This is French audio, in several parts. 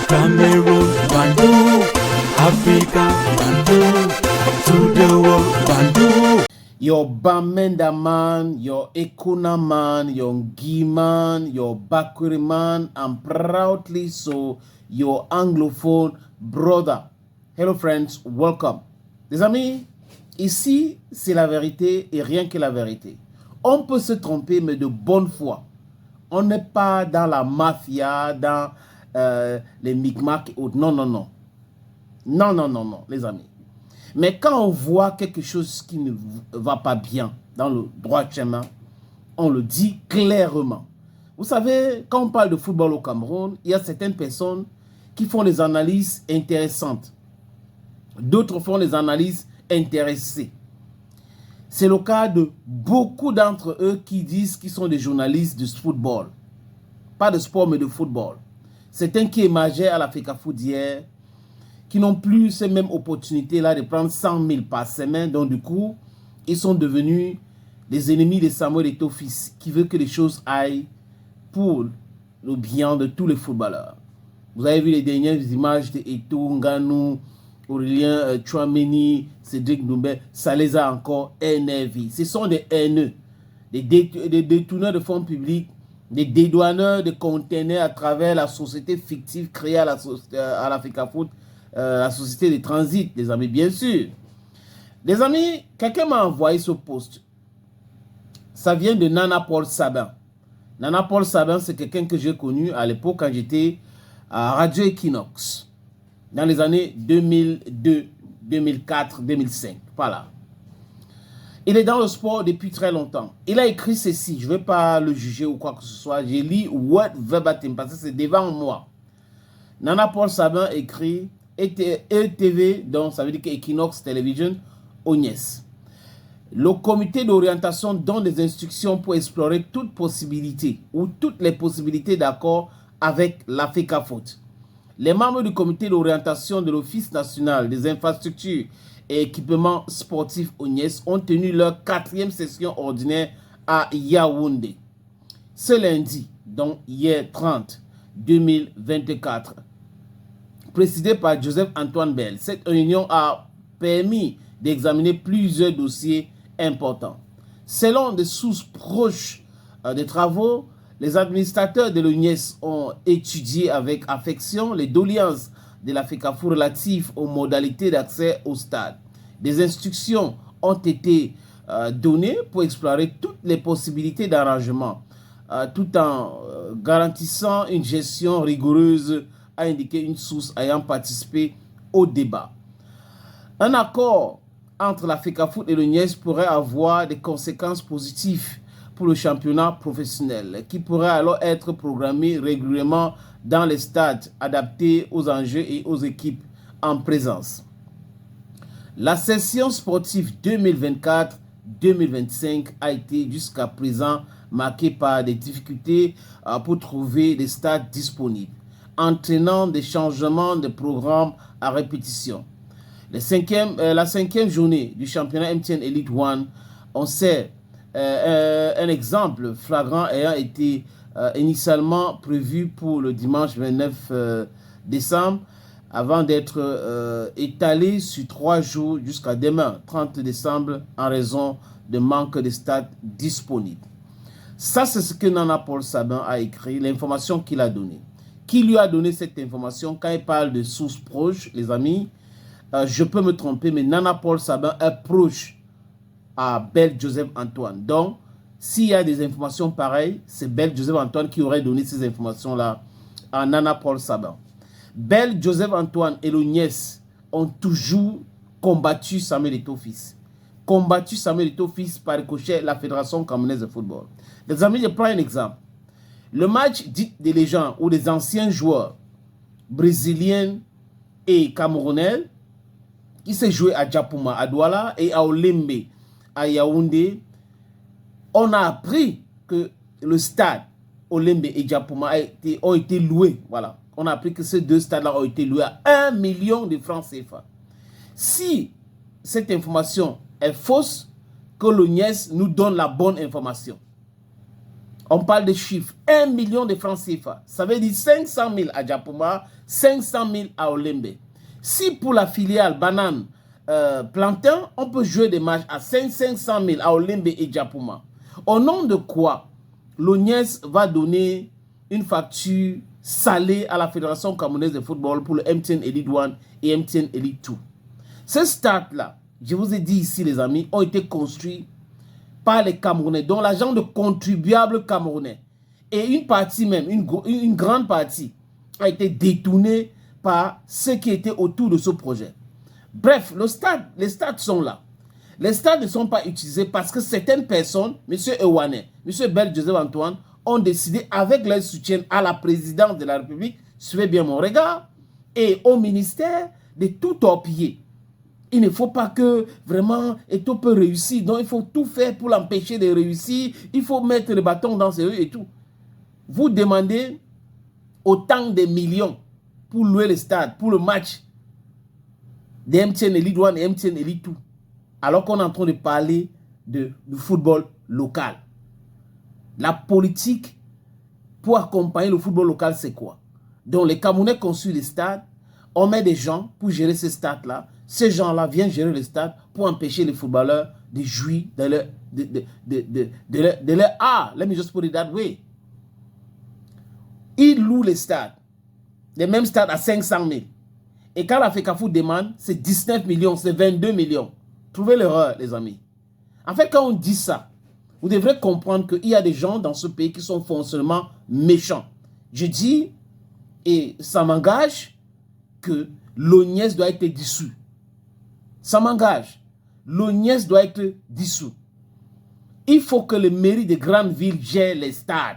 Cameroon, Bandung, Africa, Bandung, to the world, Bandung. Your Bamenda man, your Ekuna man, your Ngi man, your Bakuri man, and proudly so, your Anglophone brother. Hello friends, welcome. Les amis, ici, c'est la vérité et rien que la vérité. On peut se tromper, mais de bonne foi. On n'est pas dans la mafia, dans les micmacs et autres. Non, non, non. Non, non, non, non, les amis. Mais quand on voit quelque chose qui ne va pas bien dans le droit chemin, on le dit clairement. Vous savez, quand on parle de football au Cameroun, il y a certaines personnes qui font des analyses intéressantes. D'autres font des analyses intéressées. C'est le cas de beaucoup d'entre eux qui disent qu'ils sont des journalistes de football. Pas de sport, mais de football. Certains qui émergeaient à l'Africa Foot hier, qui n'ont plus ces mêmes opportunités-là de prendre 100 000 par semaine. Donc du coup, ils sont devenus des ennemis de Samuel Eto'o-Fils, qui veut que les choses aillent pour le bien de tous les footballeurs. Vous avez vu les dernières images de Eto'o, Nganou, Aurélien Tchouameni, Cédric Doumbé, ça les a encore énervés. Ce sont des haineux, des détourneurs de fonds publics, des dédouaneurs de conteneurs à travers la société fictive créée à l'Africa Foot, la société de transit, les amis, bien sûr. Les amis, quelqu'un m'a envoyé ce post. Ça vient de Nana Paul Sabin. Nana Paul Sabin, c'est quelqu'un que j'ai connu à l'époque quand j'étais à Radio Equinox. Dans les années 2002, 2004, 2005. Voilà. Il est dans le sport depuis très longtemps. Il a écrit ceci. Je ne vais pas le juger ou quoi que ce soit. J'ai lu word verbatim parce que c'est devant moi. Nana Paul Sabin écrit ETV, donc ça veut dire que Equinox Television, Ognès. Le comité d'orientation donne des instructions pour explorer toute possibilité ou toutes les possibilités d'accord avec l'Africa Foot. Les membres du comité d'orientation de l'Office national des infrastructures et équipements sportifs Ognès ont tenu leur 4e session ordinaire à Yaoundé. Ce lundi, donc hier 30 2024, présidé par Joseph Antoine Bell, cette réunion a permis d'examiner plusieurs dossiers importants. Selon des sources proches des travaux, les administrateurs de l'ONIES ont étudié avec affection les doléances de l'Africa Foot relatives aux modalités d'accès au stade. Des instructions ont été données pour explorer toutes les possibilités d'arrangement, tout en garantissant une gestion rigoureuse, a indiqué une source ayant participé au débat. Un accord entre l'Africa Foot et l'ONIES pourrait avoir des conséquences positives pour le championnat professionnel, qui pourrait alors être programmé régulièrement dans les stades adaptés aux enjeux et aux équipes en présence. La session sportive 2024-2025 a été jusqu'à présent marquée par des difficultés pour trouver des stades disponibles, entraînant des changements de programme à répétition. La 5e journée du championnat MTN Elite One, on sait un exemple flagrant ayant été initialement prévu pour le dimanche 29 décembre avant d'être étalé sur 3 jours jusqu'à demain 30 décembre en raison de manque de stades disponibles. Ça, c'est ce que Nana Paul Sabin a écrit, l'information qu'il a donnée. Qui lui a donné cette information? Quand il parle de sources proches, les amis, je peux me tromper, mais Nana Paul Sabin est proche à Bell Joseph Antoine. Donc, s'il y a des informations pareilles, c'est Bell Joseph Antoine qui aurait donné ces informations-là à Nana Paul Sabin. Bell Joseph Antoine et l'ONIES ont toujours combattu Samuel Eto'o-Fils. Combattu Samuel Eto'o-Fils par ricochet la Fédération camerounaise de football. Les amis, je prends un exemple. Le match dit des légendes ou des anciens joueurs brésiliens et camerounais qui s'est joué à Djapouma, à Douala et à Olembe, à Yaoundé, on a appris que le stade Olembe et Djapouma ont été loués. Voilà. On a appris que ces deux stades-là ont été loués à 1 million de francs CFA. Si cette information est fausse, que l'ONIES nous donne la bonne information. On parle de chiffres. 1 million de francs CFA. Ça veut dire 500 000 à Djapouma, 500 000 à Olembe. Si pour la filiale banane plantain, on peut jouer des matchs à 500 000 à Olembe et Djapouma. Au nom de quoi l'ONIES va donner une facture salée à la Fédération camerounaise de football pour le MTN Elite 1 et MTN Elite 2. Ces stades-là, je vous ai dit ici les amis, ont été construits par les Camerounais, dont l'argent de contribuables camerounais. Et une partie même, une grande partie, a été détournée par ceux qui étaient autour de ce projet. Bref, les stades sont là. Les stades ne sont pas utilisés parce que certaines personnes, M. Ewane, M. Bel Joseph Antoine, ont décidé avec leur soutien à la présidence de la République, suivez bien mon regard, et au ministère de tout torpiller. Il ne faut pas que vraiment Eto'o peut réussir. Donc il faut tout faire pour l'empêcher de réussir. Il faut mettre le bâton dans ses roues et tout. Vous demandez autant de millions pour louer le stade, pour le match de MTN Elite 1 et MTN Elite 2. Alors qu'on est en train de parler du football local. La politique pour accompagner le football local, c'est quoi? Donc les Camerounais construisent les stades. On met des gens pour gérer ces stades-là. Ces gens-là viennent gérer le stade pour empêcher les footballeurs de jouir de leur art. Let me just put it that way. Ils louent les stades. Les mêmes stades à 500 000. Et quand la FECAFOOT demande, c'est 19 millions, c'est 22 millions. Trouvez l'erreur, les amis. En fait, quand on dit ça, vous devrez comprendre qu'il y a des gens dans ce pays qui sont foncièrement méchants. Je dis, et ça m'engage, que l'ONIES doit être dissous. Ça m'engage. L'ONIES doit être dissous. Il faut que les mairies des grandes villes gèrent les stades.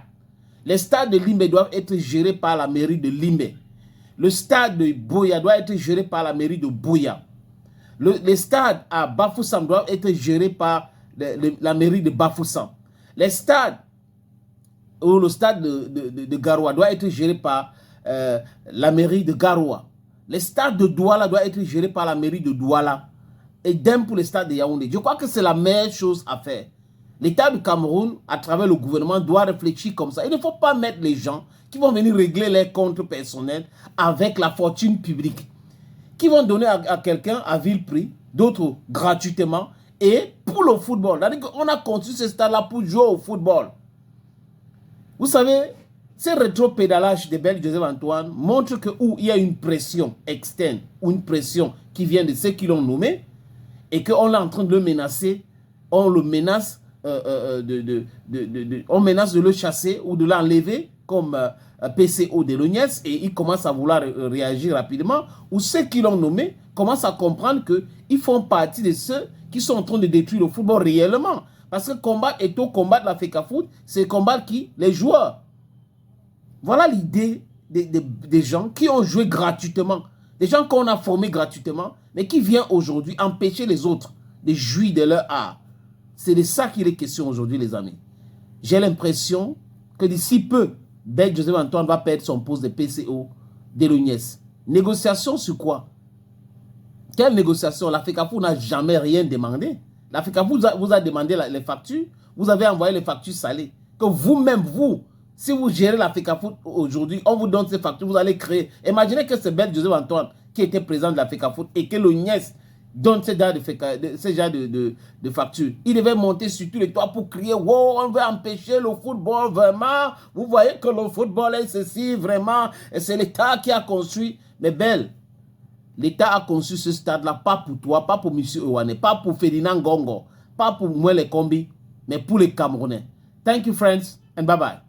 Les stades de Limbe doivent être gérés par la mairie de Limbe. Le stade de Boya doit être géré par la mairie de Boya. Les stades à Bafoussam doivent être gérés par la mairie de Bafoussam. Les stades, ou le stade de Garoua doit être géré par la mairie de Garoua. Les stades de Douala doivent être gérés par la mairie de Douala. Et idem pour les stades de Yaoundé. Je crois que c'est la meilleure chose à faire. L'État du Cameroun, à travers le gouvernement, doit réfléchir comme ça. Il ne faut pas mettre les gens qui vont venir régler leurs comptes personnels avec la fortune publique, qui vont donner à quelqu'un à vil prix, d'autres gratuitement, et pour le football. C'est-à-dire qu'on a construit ce stade-là pour jouer au football. Vous savez, ce rétro-pédalage de Bel Joseph Antoine montre que où il y a une pression externe, ou une pression qui vient de ceux qui l'ont nommé, et qu'on est en train de le menacer, on le menace, on menace de le chasser ou de l'enlever comme PCO de l'ONIES, et il commence à vouloir réagir rapidement, ou ceux qui l'ont nommé commencent à comprendre qu'ils font partie de ceux qui sont en train de détruire le football réellement. Parce que combattre Eto'o, combattre la FECAFOOT, c'est combattre qui? Les joueurs. Voilà l'idée des gens qui ont joué gratuitement, des gens qu'on a formés gratuitement, mais qui viennent aujourd'hui empêcher les autres de jouir de leur art. C'est de ça qu'il est question aujourd'hui, les amis. J'ai l'impression que d'ici peu, Bel Joseph Antoine va perdre son poste de PCO de l'ONIES. Négociation sur quoi? Quelle négociation? La FECAFOOT n'a jamais rien demandé. La FECAFOOT vous a demandé les factures. Vous avez envoyé les factures salées. Que vous-même, si vous gérez la FECAFOOT aujourd'hui, on vous donne ces factures, vous allez créer. Imaginez que c'est Bel Joseph Antoine qui était président de la FECAFOOT et que l'ONIES donne ce genre de factures. Il devait monter sur tous les toits pour crier « Wow, on veut empêcher le football, vraiment. Vous voyez que le football est ceci, vraiment. Et c'est l'État qui a construit. » Mais Bel, l'État a conçu ce stade-là, pas pour toi, pas pour M. Ewane, pas pour Ferdinand Gongo, pas pour moi les combis, mais pour les Camerounais. Thank you, friends, and bye-bye.